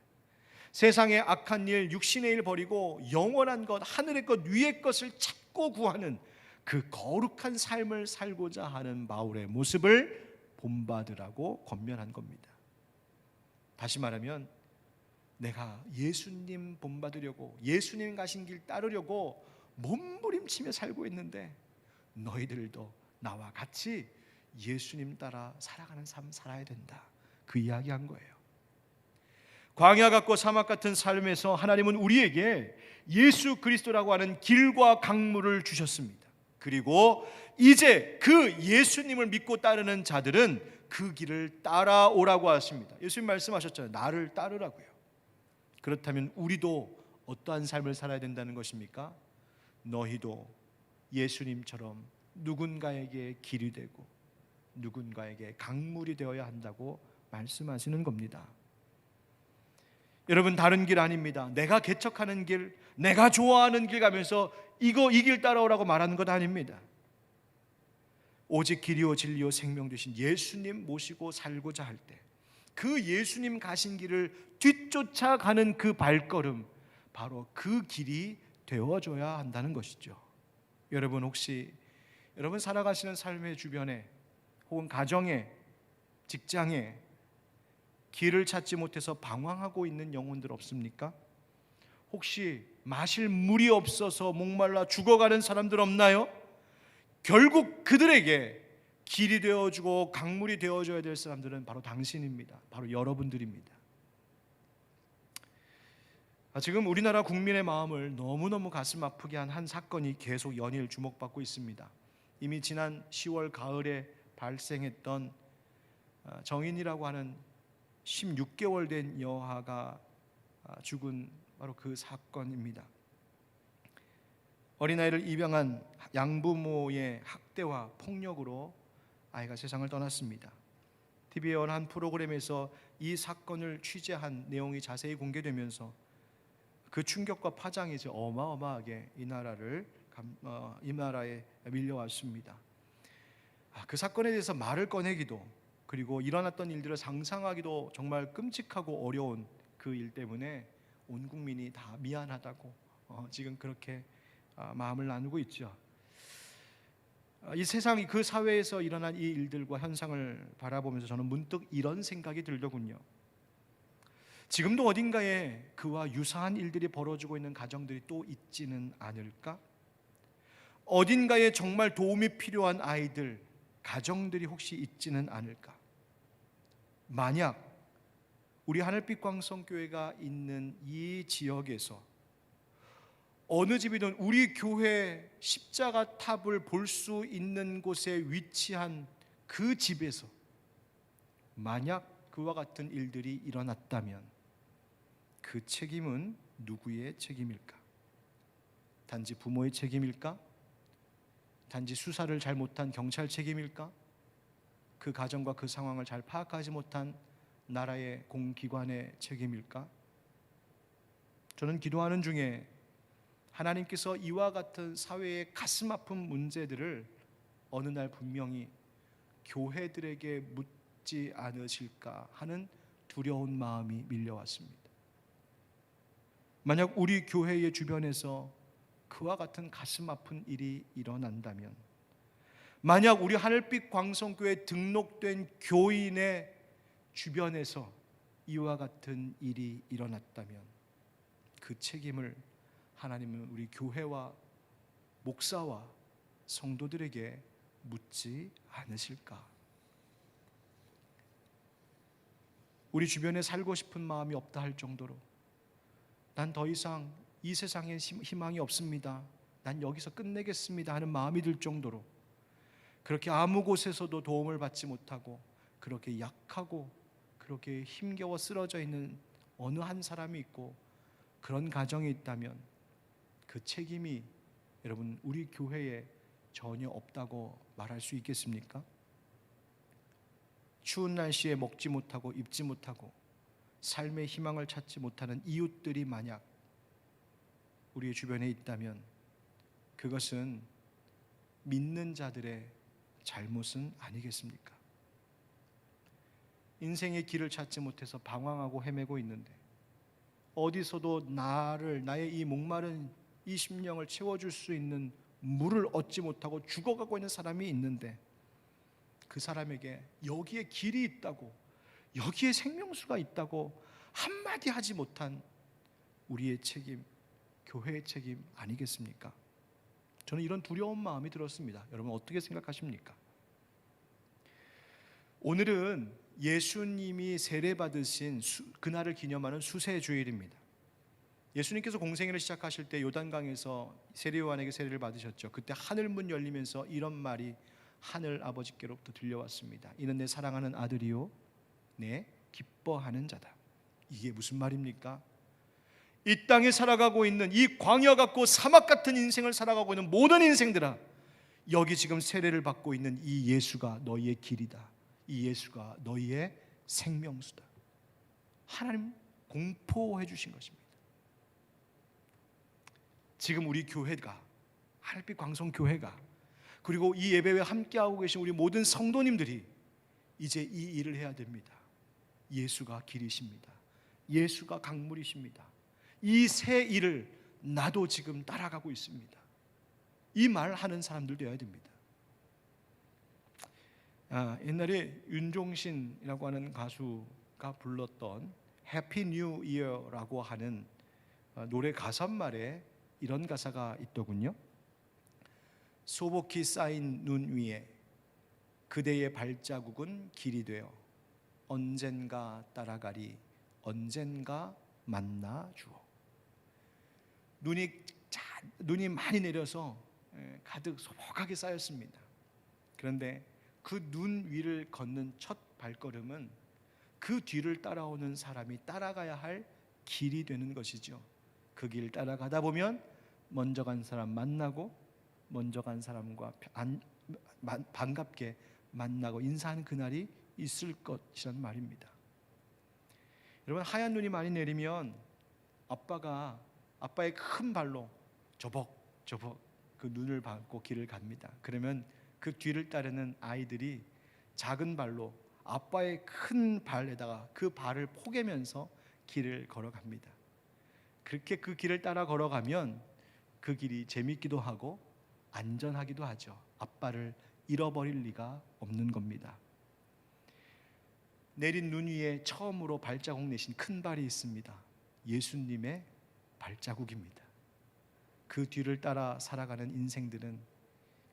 세상의 악한 일, 육신의 일 버리고 영원한 것, 하늘의 것, 위의 것을 찾고 구하는 그 거룩한 삶을 살고자 하는 바울의 모습을 본받으라고 권면한 겁니다. 다시 말하면 내가 예수님 본받으려고, 예수님 가신 길 따르려고 몸부림치며 살고 있는데 너희들도 나와 같이 예수님 따라 살아가는 삶 살아야 된다, 그 이야기한 거예요. 광야 같고 사막 같은 삶에서 하나님은 우리에게 예수 그리스도라고 하는 길과 강물을 주셨습니다. 그리고 이제 그 예수님을 믿고 따르는 자들은 그 길을 따라오라고 하십니다. 예수님 말씀하셨잖아요. 나를 따르라고요. 그렇다면 우리도 어떠한 삶을 살아야 된다는 것입니까? 너희도 예수님처럼 누군가에게 길이 되고 누군가에게 강물이 되어야 한다고 말씀하시는 겁니다. 여러분 다른 길 아닙니다. 내가 개척하는 길, 내가 좋아하는 길 가면서 이 길 따라오라고 말하는 것 아닙니다. 오직 길이요 진리요 생명 되신 예수님 모시고 살고자 할 때 그 예수님 가신 길을 뒤쫓아가는 그 발걸음, 바로 그 길이 되어줘야 한다는 것이죠. 여러분 혹시 여러분 살아가시는 삶의 주변에 혹은 가정에 직장에 길을 찾지 못해서 방황하고 있는 영혼들 없습니까? 혹시 마실 물이 없어서 목말라 죽어가는 사람들 없나요? 결국 그들에게 길이 되어주고 강물이 되어줘야 될 사람들은 바로 당신입니다. 바로 여러분들입니다. 지금 우리나라 국민의 마음을 너무너무 가슴 아프게 한 사건이 계속 연일 주목받고 있습니다. 이미 지난 10월 가을에 발생했던 정인이라고 하는 16개월 된 여아가 죽은 바로 그 사건입니다. 어린아이를 입양한 양부모의 학대와 폭력으로 아이가 세상을 떠났습니다. TV의 어느 한 프로그램에서 이 사건을 취재한 내용이 자세히 공개되면서 그 충격과 파장이 이제 어마어마하게 이 나라에 밀려왔습니다. 그 사건에 대해서 말을 꺼내기도, 그리고 일어났던 일들을 상상하기도 정말 끔찍하고 어려운 그 일 때문에 온 국민이 다 미안하다고 지금 그렇게 마음을 나누고 있죠. 이 세상이, 그 사회에서 일어난 이 일들과 현상을 바라보면서 저는 문득 이런 생각이 들더군요. 지금도 어딘가에 그와 유사한 일들이 벌어지고 있는 가정들이 또 있지는 않을까? 어딘가에 정말 도움이 필요한 아이들, 가정들이 혹시 있지는 않을까? 만약 우리 하늘빛 광성교회가 있는 이 지역에서 어느 집이든 우리 교회 십자가 탑을 볼 수 있는 곳에 위치한 그 집에서 만약 그와 같은 일들이 일어났다면 그 책임은 누구의 책임일까? 단지 부모의 책임일까? 단지 수사를 잘못한 경찰 책임일까? 그 가정과 그 상황을 잘 파악하지 못한 나라의 공기관의 책임일까? 저는 기도하는 중에 하나님께서 이와 같은 사회의 가슴 아픈 문제들을 어느 날 분명히 교회들에게 묻지 않으실까 하는 두려운 마음이 밀려왔습니다. 만약 우리 교회의 주변에서 그와 같은 가슴 아픈 일이 일어난다면, 만약 우리 하늘빛 광성교회 등록된 교인의 주변에서 이와 같은 일이 일어났다면 그 책임을 하나님은 우리 교회와 목사와 성도들에게 묻지 않으실까? 우리 주변에 살고 싶은 마음이 없다 할 정도로 난 더 이상 이 세상에 희망이 없습니다, 난 여기서 끝내겠습니다 하는 마음이 들 정도로 그렇게 아무 곳에서도 도움을 받지 못하고 그렇게 약하고 그렇게 힘겨워 쓰러져 있는 어느 한 사람이 있고 그런 가정이 있다면 그 책임이 여러분 우리 교회에 전혀 없다고 말할 수 있겠습니까? 추운 날씨에 먹지 못하고 입지 못하고 삶의 희망을 찾지 못하는 이웃들이 만약 우리 주변에 있다면 그것은 믿는 자들의 잘못은 아니겠습니까? 인생의 길을 찾지 못해서 방황하고 헤매고 있는데 어디서도 나의 이 목마른 이 심령을 채워줄 수 있는 물을 얻지 못하고 죽어가고 있는 사람이 있는데 그 사람에게 여기에 길이 있다고, 여기에 생명수가 있다고 한마디 하지 못한 우리의 책임, 교회의 책임 아니겠습니까? 저는 이런 두려운 마음이 들었습니다. 여러분 어떻게 생각하십니까? 오늘은 예수님이 세례받으신 그날을 기념하는 수세주일입니다. 예수님께서 공생애를 시작하실 때 요단강에서 세례요한에게 세례를 받으셨죠. 그때 하늘문 열리면서 이런 말이 하늘 아버지께로부터 들려왔습니다. 이는 내 사랑하는 아들이요 내 기뻐하는 자다. 이게 무슨 말입니까? 이 땅에 살아가고 있는 이 광야 같고 사막 같은 인생을 살아가고 있는 모든 인생들아, 여기 지금 세례를 받고 있는 이 예수가 너희의 길이다. 이 예수가 너희의 생명수다. 하나님 공포해 주신 것입니다. 지금 우리 교회가, 하늘빛 광성교회가, 그리고 이 예배에 함께하고 계신 우리 모든 성도님들이 이제 이 일을 해야 됩니다. 예수가 길이십니다. 예수가 강물이십니다. 이 새 일을 나도 지금 따라가고 있습니다. 이 말 하는 사람들 되어야 됩니다. 옛날에 윤종신이라고 하는 가수가 불렀던 해피 뉴 이어라고 하는 노래 가사말에 이런 가사가 있더군요. 소복히 쌓인 눈 위에 그대의 발자국은 길이 되어 언젠가 따라가리 언젠가 만나 주어. 눈이 많이 내려서 가득 소복하게 쌓였습니다. 그런데 그 눈 위를 걷는 첫 발걸음은 그 뒤를 따라오는 사람이 따라가야 할 길이 되는 것이죠. 그 길 따라가다 보면 먼저 간 사람 만나고 먼저 간 사람과 반갑게 만나고 인사하는 그날이 있을 것이라는 말입니다. 여러분, 하얀 눈이 많이 내리면 아빠의 큰 발로 조벅조벅 그 눈을 밟고 길을 갑니다. 그러면 그 뒤를 따르는 아이들이 작은 발로 아빠의 큰 발에다가 그 발을 포개면서 길을 걸어갑니다. 그렇게 그 길을 따라 걸어가면 그 길이 재밌기도 하고 안전하기도 하죠. 아빠를 잃어버릴 리가 없는 겁니다. 내린 눈 위에 처음으로 발자국 내신 큰 발이 있습니다. 예수님의 발자국입니다. 그 뒤를 따라 살아가는 인생들은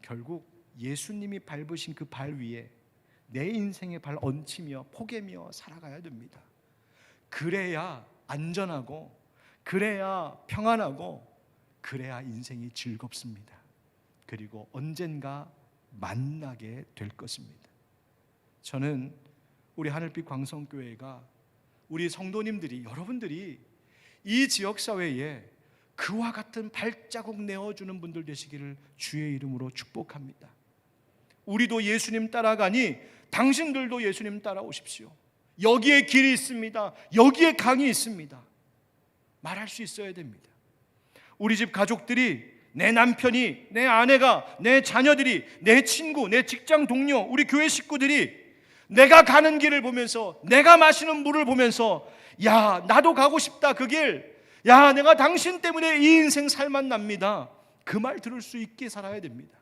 결국 예수님이 밟으신 그 발 위에 내 인생의 발 얹히며 포개며 살아가야 됩니다. 그래야 안전하고, 그래야 평안하고, 그래야 인생이 즐겁습니다. 그리고 언젠가 만나게 될 것입니다. 저는 우리 하늘빛 광성교회가, 우리 성도님들이, 여러분들이 이 지역사회에 그와 같은 발자국 내어주는 분들 되시기를 주의 이름으로 축복합니다. 우리도 예수님 따라가니 당신들도 예수님 따라오십시오. 여기에 길이 있습니다. 여기에 강이 있습니다. 말할 수 있어야 됩니다. 우리 집 가족들이, 내 남편이, 내 아내가, 내 자녀들이, 내 친구, 내 직장 동료, 우리 교회 식구들이 내가 가는 길을 보면서, 내가 마시는 물을 보면서, 야, 나도 가고 싶다 그 길, 야, 내가 당신 때문에 이 인생 살맛납니다, 그 말 들을 수 있게 살아야 됩니다.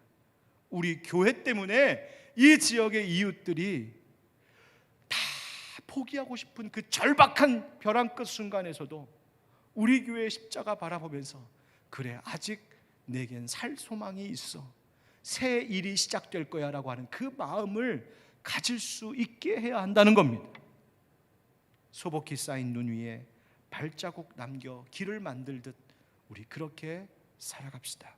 우리 교회 때문에 이 지역의 이웃들이 다 포기하고 싶은 그 절박한 벼랑 끝 순간에서도 우리 교회의 십자가 바라보면서, 그래, 아직 내겐 살 소망이 있어, 새 일이 시작될 거야 라고 하는 그 마음을 가질 수 있게 해야 한다는 겁니다. 소복히 쌓인 눈 위에 발자국 남겨 길을 만들듯 우리 그렇게 살아갑시다.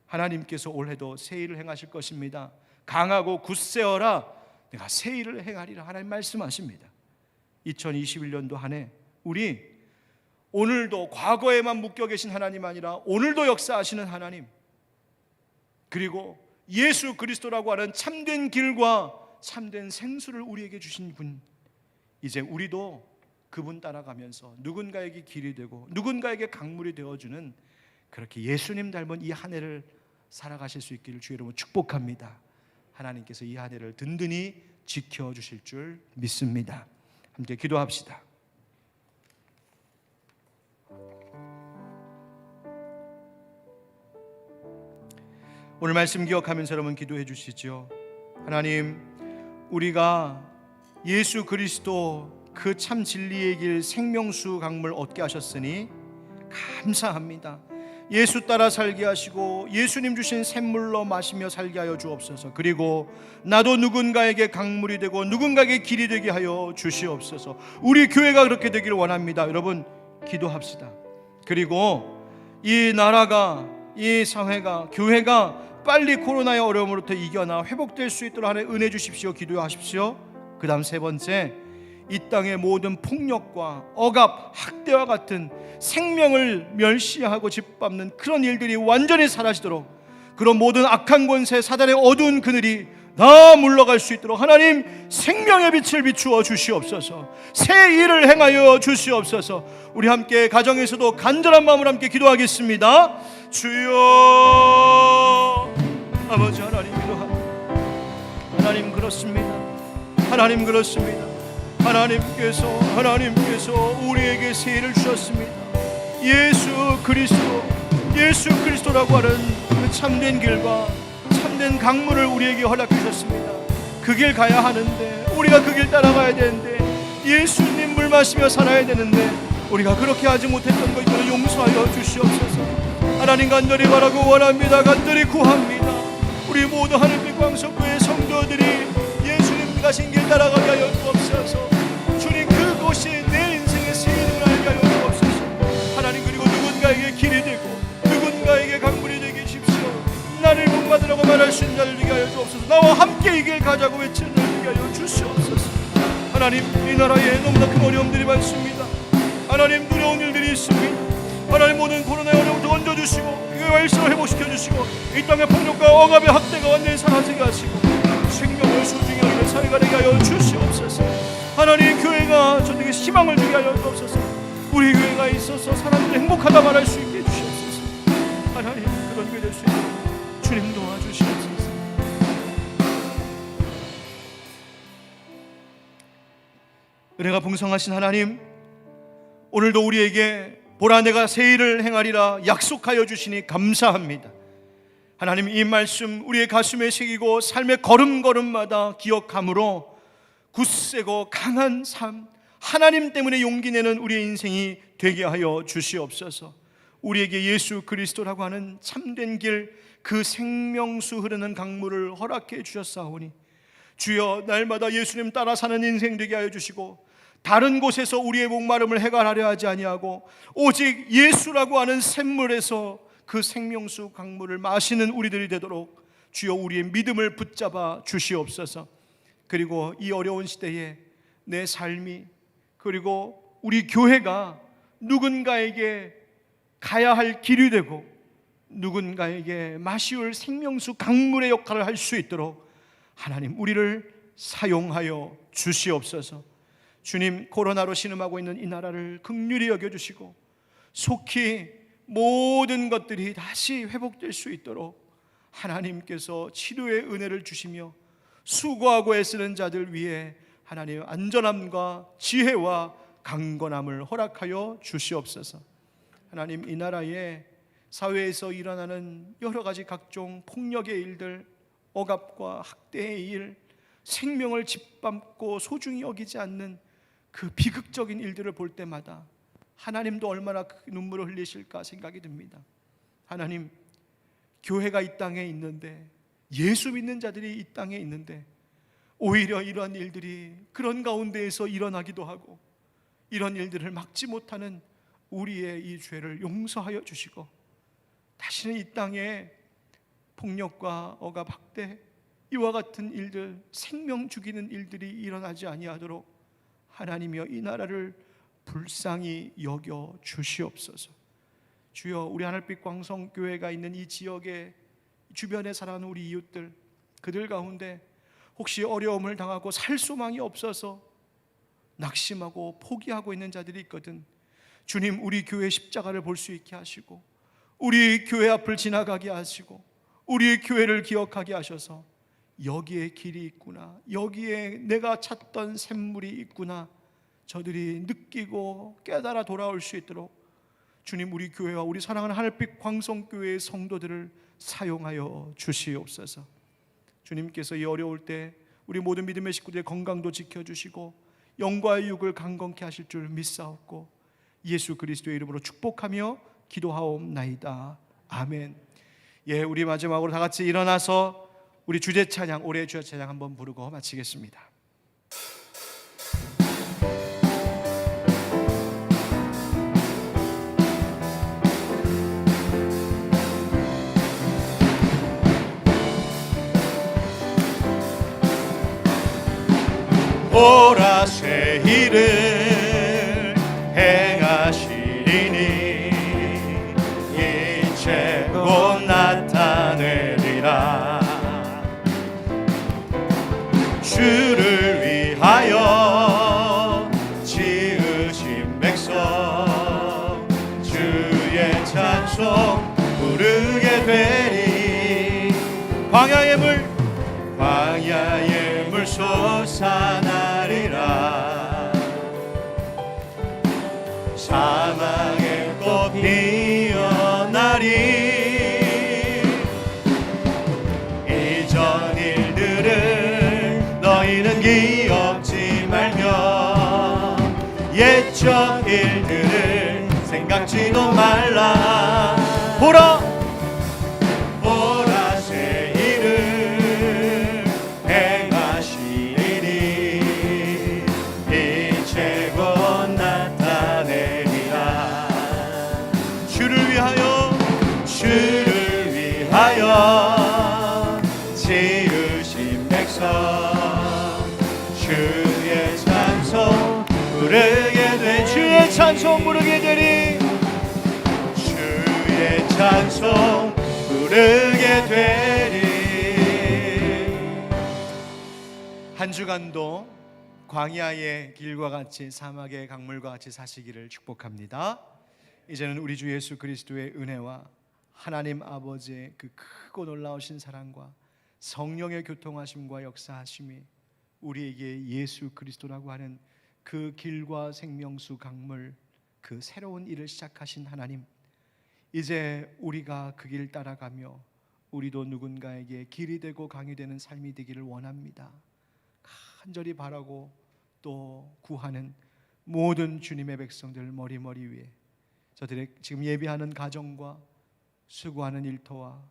하나님께서 올해도 새 일을 행하실 것입니다. 강하고 굳세어라, 내가 새 일을 행하리라 하나님 말씀하십니다. 2021년도 한 해 우리 오늘도 과거에만 묶여 계신 하나님 아니라 오늘도 역사하시는 하나님, 그리고 예수 그리스도라고 하는 참된 길과 참된 생수를 우리에게 주신 분, 이제 우리도 그분 따라가면서 누군가에게 길이 되고 누군가에게 강물이 되어주는, 그렇게 예수님 닮은 이 한 해를 살아가실 수 있기를 주의 이름으로 축복합니다. 하나님께서 이 한 해를 든든히 지켜주실 줄 믿습니다. 함께 기도합시다. 오늘 말씀 기억하면서 여러분 기도해 주시죠. 하나님, 우리가 예수 그리스도 그 참 진리의 길 생명수 강물 얻게 하셨으니 감사합니다. 예수 따라 살게 하시고 예수님 주신 샘물로 마시며 살게 하여 주옵소서. 그리고 나도 누군가에게 강물이 되고 누군가에게 길이 되게 하여 주시옵소서. 우리 교회가 그렇게 되기를 원합니다. 여러분 기도합시다. 그리고 이 나라가, 이 사회가, 교회가 빨리 코로나의 어려움으로부터 이겨나 회복될 수 있도록 하나님 은혜 주십시오. 기도하십시오. 그 다음 세 번째, 이 땅의 모든 폭력과 억압, 학대와 같은 생명을 멸시하고 짓밟는 그런 일들이 완전히 사라지도록, 그런 모든 악한 권세, 사단의 어두운 그늘이 다 물러갈 수 있도록 하나님 생명의 빛을 비추어 주시옵소서. 새 일을 행하여 주시옵소서. 우리 함께 가정에서도 간절한 마음으로 함께 기도하겠습니다. 주여, 아버지 하나님 기도합니다. 하나님 그렇습니다. 하나님 그렇습니다. 하나님께서 우리에게 새 일을 주셨습니다. 예수 그리스도라고 하는 그 참된 길과 참된 강물을 우리에게 허락해 주셨습니다. 그 길 가야 하는데, 우리가 그 길 따라가야 되는데, 예수님 물 마시며 살아야 되는데 우리가 그렇게 하지 못했던 것들을 용서하여 주시옵소서. 하나님 간절히 바라고 원합니다. 간절히 구합니다. 우리 모두 하늘빛 광석교회 성도들이 예수님 가신 길 따라가게 하여 주옵소서. 주님, 그곳이 내 인생의 세인을 알게 하여 주옵소서. 하나님, 그리고 누군가에게 길이 되고 누군가에게 강물이 되게 주십시오. 나를 복받으라고 말할 수 있는 자를 되게 하여 주옵소서. 나와 함께 이 길 가자고 외치는 자를 되게 하여 주시옵소서. 하나님, 이 나라에 너무나 큰 어려움들이 많습니다. 하나님, 두려운 일들이 있습니다. 하나님, 모든 코로나의 어려움도 얹어주시고 교회와 일상을 회복시켜주시고 이 땅의 폭력과 억압의 학대가 완전히 사라지게 하시고 생명을 소중히 여기는 사회가 되게 하여 주시옵소서. 하나님, 교회가 저에게 희망을 주게 하여 주옵소서. 우리 교회가 있어서 사람들이 행복하다 말할 수 있게 해주시옵소서. 하나님, 그런 교회 될 수 있도록 주님 도와주시옵소서. 은혜가 풍성하신 하나님, 오늘도 우리에게 보라 내가 새 일을 행하리라 약속하여 주시니 감사합니다. 하나님, 이 말씀 우리의 가슴에 새기고 삶의 걸음걸음마다 기억함으로 굳세고 강한 삶, 하나님 때문에 용기 내는 우리의 인생이 되게 하여 주시옵소서. 우리에게 예수 그리스도라고 하는 참된 길, 그 생명수 흐르는 강물을 허락해 주셨사오니 주여, 날마다 예수님 따라 사는 인생 되게 하여 주시고 다른 곳에서 우리의 목마름을 해결하려 하지 아니하고 오직 예수라고 하는 샘물에서 그 생명수 강물을 마시는 우리들이 되도록 주여, 우리의 믿음을 붙잡아 주시옵소서. 그리고 이 어려운 시대에 내 삶이, 그리고 우리 교회가 누군가에게 가야 할 길이 되고 누군가에게 마시올 생명수 강물의 역할을 할 수 있도록 하나님, 우리를 사용하여 주시옵소서. 주님, 코로나로 신음하고 있는 이 나라를 긍휼히 여겨주시고 속히 모든 것들이 다시 회복될 수 있도록 하나님께서 치료의 은혜를 주시며 수고하고 애쓰는 자들 위해 하나님 안전함과 지혜와 강건함을 허락하여 주시옵소서. 하나님, 이 나라의 사회에서 일어나는 여러 가지 각종 폭력의 일들, 억압과 학대의 일, 생명을 짓밟고 소중히 여기지 않는 그 비극적인 일들을 볼 때마다 하나님도 얼마나 눈물을 흘리실까 생각이 듭니다. 하나님, 교회가 이 땅에 있는데, 예수 믿는 자들이 이 땅에 있는데 오히려 이러한 일들이 그런 가운데에서 일어나기도 하고 이런 일들을 막지 못하는 우리의 이 죄를 용서하여 주시고 다시는 이 땅에 폭력과 억압, 학대, 이와 같은 일들, 생명 죽이는 일들이 일어나지 아니하도록 하나님이여 이 나라를 불쌍히 여겨 주시옵소서. 주여, 우리 하늘빛 광성교회가 있는 이 지역의 주변에 살아가는 우리 이웃들, 그들 가운데 혹시 어려움을 당하고 살 소망이 없어서 낙심하고 포기하고 있는 자들이 있거든. 주님, 우리 교회 십자가를 볼 수 있게 하시고 우리 교회 앞을 지나가게 하시고 우리 교회를 기억하게 하셔서 여기에 길이 있구나, 여기에 내가 찾던 샘물이 있구나, 저들이 느끼고 깨달아 돌아올 수 있도록 주님, 우리 교회와 우리 사랑하는 하늘빛 광성교회의 성도들을 사용하여 주시옵소서. 주님께서 이 어려울 때 우리 모든 믿음의 식구들의 건강도 지켜주시고 영과의 육을 강건케 하실 줄 믿사옵고 예수 그리스도의 이름으로 축복하며 기도하옵나이다. 아멘. 예, 우리 마지막으로 다 같이 일어나서 우리 주제 찬양, 올해의 주제 찬양 한번 부르고 마치겠습니다. 보라 새 일을 행하시리니 이제 곧 나타내리라. 주를 위하여 지으신 백성 주의 찬송 부르게 되리. 광야의 물 솟아나리라. 사막의 꽃 피어나리. 이전 일들을 저 일들을 생각지도 말라. 보라 보라 새 일을 행하시리니 이제 곧 나타내리라. 주를 위하여 지으신 백성 주의 찬송 부르게 되리. 주의 찬송 부르게 되리. 주의 찬송 부르게 되리. 한 주간도 광야의 길과 같이 사막의 강물과 같이 사시기를 축복합니다. 이제는 우리 주 예수 그리스도의 은혜와 하나님 아버지의 그 크고 놀라우신 사랑과 성령의 교통하심과 역사하심이 우리에게 예수 그리스도라고 하는 그 길과 생명수 강물, 그 새로운 일을 시작하신 하나님, 이제 우리가 그 길 따라가며 우리도 누군가에게 길이 되고 강이 되는 삶이 되기를 원합니다. 간절히 바라고 또 구하는 모든 주님의 백성들 머리 위에 저들의 지금 예배하는 가정과 수고하는 일터와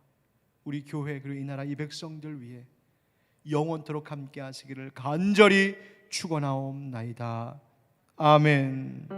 우리 교회 그리고 이 나라 이 백성들 위해 영원토록 함께 하시기를 간절히 축원하옵나이다. 아멘.